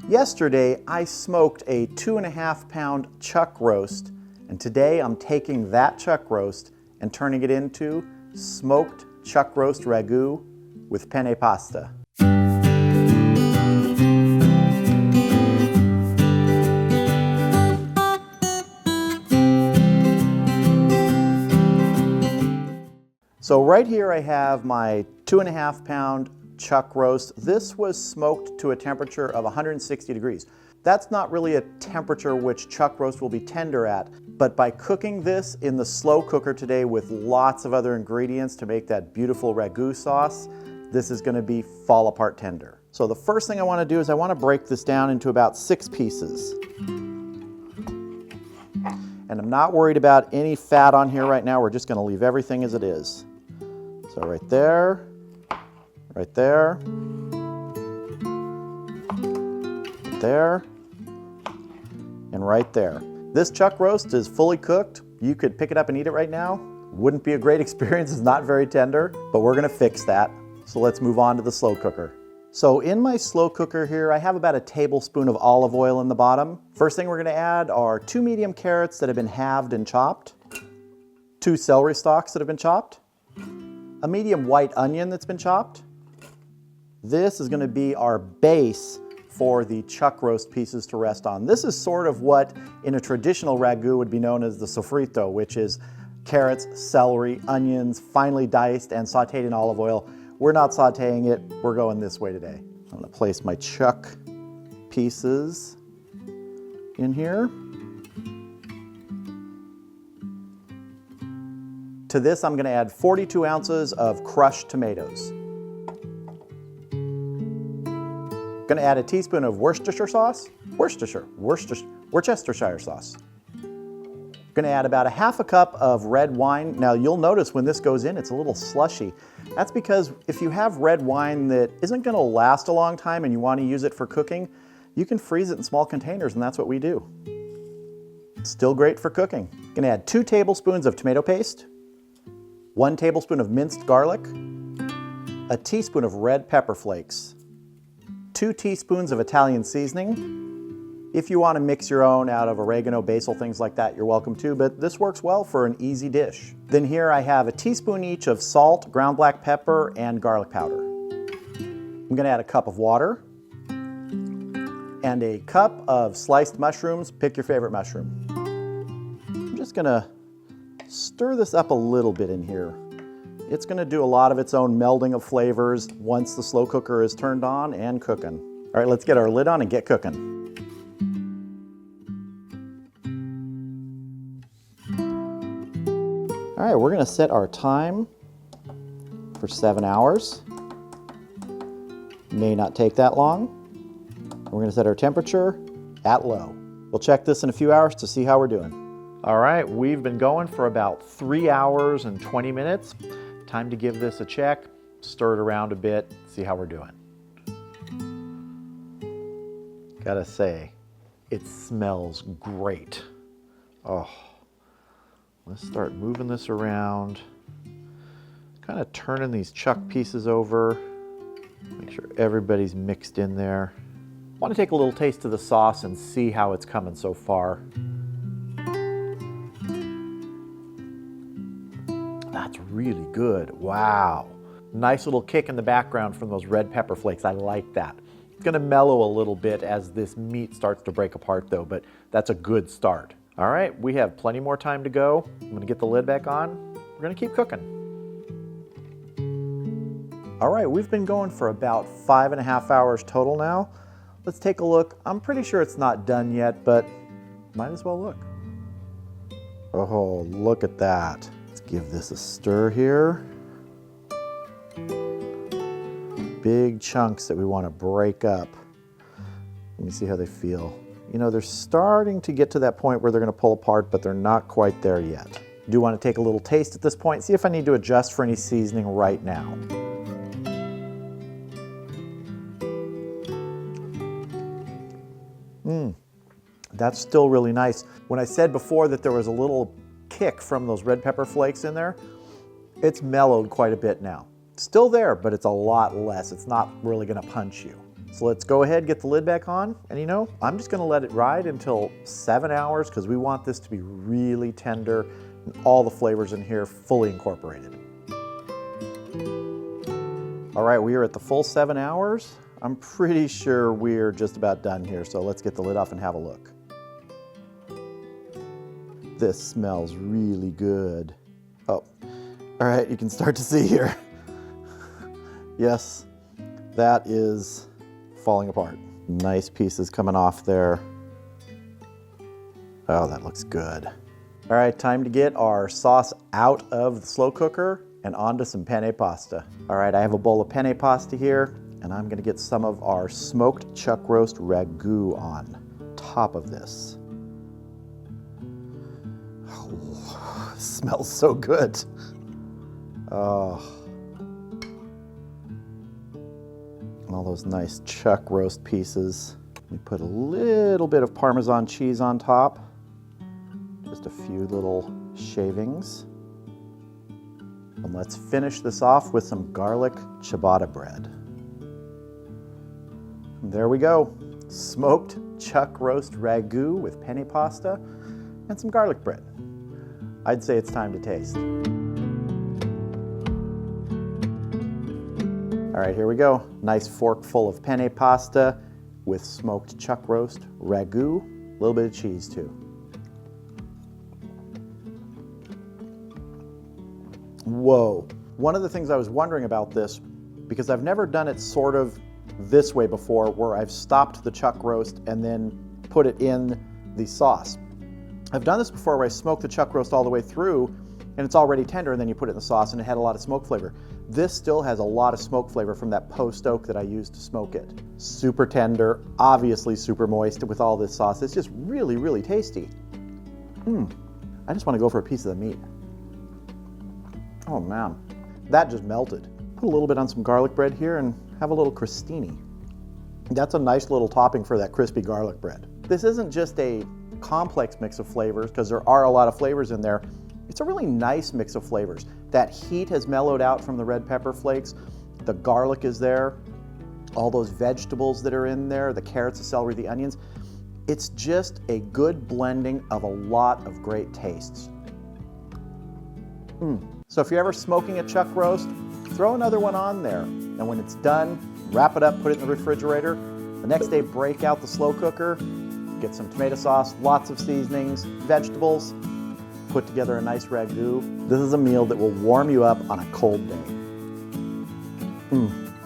Yesterday, I smoked a 2.5 pound chuck roast, and today I'm taking that chuck roast and turning it into smoked chuck roast ragu with penne pasta. So right here I have my 2.5 pound chuck roast. This was smoked to a temperature of 160 degrees. That's not really a temperature which chuck roast will be tender at, but by cooking this in the slow cooker today with lots of other ingredients to make that beautiful ragu sauce, this is going to be fall apart tender. So the first thing I want to do is I want to break this down into about 6 pieces. And I'm not worried about any fat on here right now. We're just going to leave everything as it is. So right there, right there, there, and right there. This chuck roast is fully cooked. You could pick it up and eat it right now. Wouldn't be a great experience, it's not very tender, but we're gonna fix that. So let's move on to the slow cooker. So in my slow cooker here, I have about a tablespoon of olive oil in the bottom. First thing we're gonna add are 2 medium carrots that have been halved and chopped, 2 celery stalks that have been chopped, a medium white onion that's been chopped. This is going to be our base for the chuck roast pieces to rest on. This is sort of what in a traditional ragu would be known as the sofrito, which is carrots, celery, onions, finely diced and sauteed in olive oil. We're not sauteing it, we're going this way today. I'm going to place my chuck pieces in here. To this, I'm going to add 42 ounces of crushed tomatoes. Going to add a teaspoon of Worcestershire sauce. Worcestershire sauce. Going to add about a half a cup of red wine. Now you'll notice when this goes in, it's a little slushy. That's because if you have red wine that isn't going to last a long time and you want to use it for cooking, you can freeze it in small containers, and that's what we do. It's still great for cooking. Going to add 2 tablespoons of tomato paste, 1 tablespoon of minced garlic, a teaspoon of red pepper flakes, 2 teaspoons of Italian seasoning. If you want to mix your own out of oregano, basil, things like that, you're welcome to, but this works well for an easy dish. Then here I have a teaspoon each of salt, ground black pepper, and garlic powder. I'm going to add a cup of water and a cup of sliced mushrooms. Pick your favorite mushroom. I'm just going to stir this up a little bit in here. It's going to do a lot of its own melding of flavors once the slow cooker is turned on and cooking. All right, let's get our lid on and get cooking. All right, we're going to set our time for 7 hours. May not take that long. We're going to set our temperature at low. We'll check this in a few hours to see how we're doing. All right, we've been going for about 3 hours and 20 minutes. Time to give this a check, stir it around a bit, see how we're doing. Gotta say, it smells great. Oh, let's start moving this around. Kind of turning these chuck pieces over. Make sure everybody's mixed in there. I want to take a little taste of the sauce and see how it's coming so far. That's really good. Wow. Nice little kick in the background from those red pepper flakes. I like that. It's going to mellow a little bit as this meat starts to break apart though, but that's a good start. All right, we have plenty more time to go. I'm going to get the lid back on. We're going to keep cooking. All right, we've been going for about 5.5 hours total now. Let's take a look. I'm pretty sure it's not done yet, but might as well look. Oh, look at that. Let's give this a stir here. Big chunks that we want to break up. Let me see how they feel. You know, they're starting to get to that point where they're going to pull apart, but they're not quite there yet. I do want to take a little taste at this point, see if I need to adjust for any seasoning right now. That's still really nice. When I said before that there was a little kick from those red pepper flakes in there, it's mellowed quite a bit now. Still there, but it's a lot less. It's not really going to punch you. So let's go ahead, get the lid back on, and you know, I'm just gonna let it ride until 7 hours because we want this to be really tender and all the flavors in here fully incorporated. All right, we are at the full 7 hours. I'm pretty sure we're just about done here, so let's get the lid off and have a look. This smells really good. Oh, all right, you can start to see here. Yes, that is falling apart. Nice pieces coming off there. Oh, that looks good. All right, time to get our sauce out of the slow cooker and onto some penne pasta. All right, I have a bowl of penne pasta here, and I'm gonna get some of our smoked chuck roast ragu on top of this. Oh, it smells so good. Oh. All those nice chuck roast pieces. We put a little bit of Parmesan cheese on top. Just a few little shavings. And let's finish this off with some garlic ciabatta bread. And there we go. Smoked chuck roast ragu with penne pasta and some garlic bread. I'd say it's time to taste. All right, here we go. Nice fork full of penne pasta with smoked chuck roast, ragu, a little bit of cheese too. Whoa. One of the things I was wondering about this, because I've never done it sort of this way before, where I've stopped the chuck roast and then put it in the sauce. I've done this before where I smoke the chuck roast all the way through and it's already tender, and then you put it in the sauce and it had a lot of smoke flavor. This still has a lot of smoke flavor from that post oak that I used to smoke it. Super tender, obviously super moist with all this sauce. It's just really, really tasty. I just want to go for a piece of the meat. Oh man, that just melted. Put a little bit on some garlic bread here and have a little crostini. That's a nice little topping for that crispy garlic bread. This isn't just a complex mix of flavors, because there are a lot of flavors in there. It's a really nice mix of flavors. That heat has mellowed out from the red pepper flakes. The garlic is there. All those vegetables that are in there, the carrots, the celery, the onions. It's just a good blending of a lot of great tastes. So if you're ever smoking a chuck roast, throw another one on there. And when it's done, wrap it up, put it in the refrigerator. The next day, break out the slow cooker, get some tomato sauce, lots of seasonings, vegetables, put together a nice ragu. This is a meal that will warm you up on a cold day.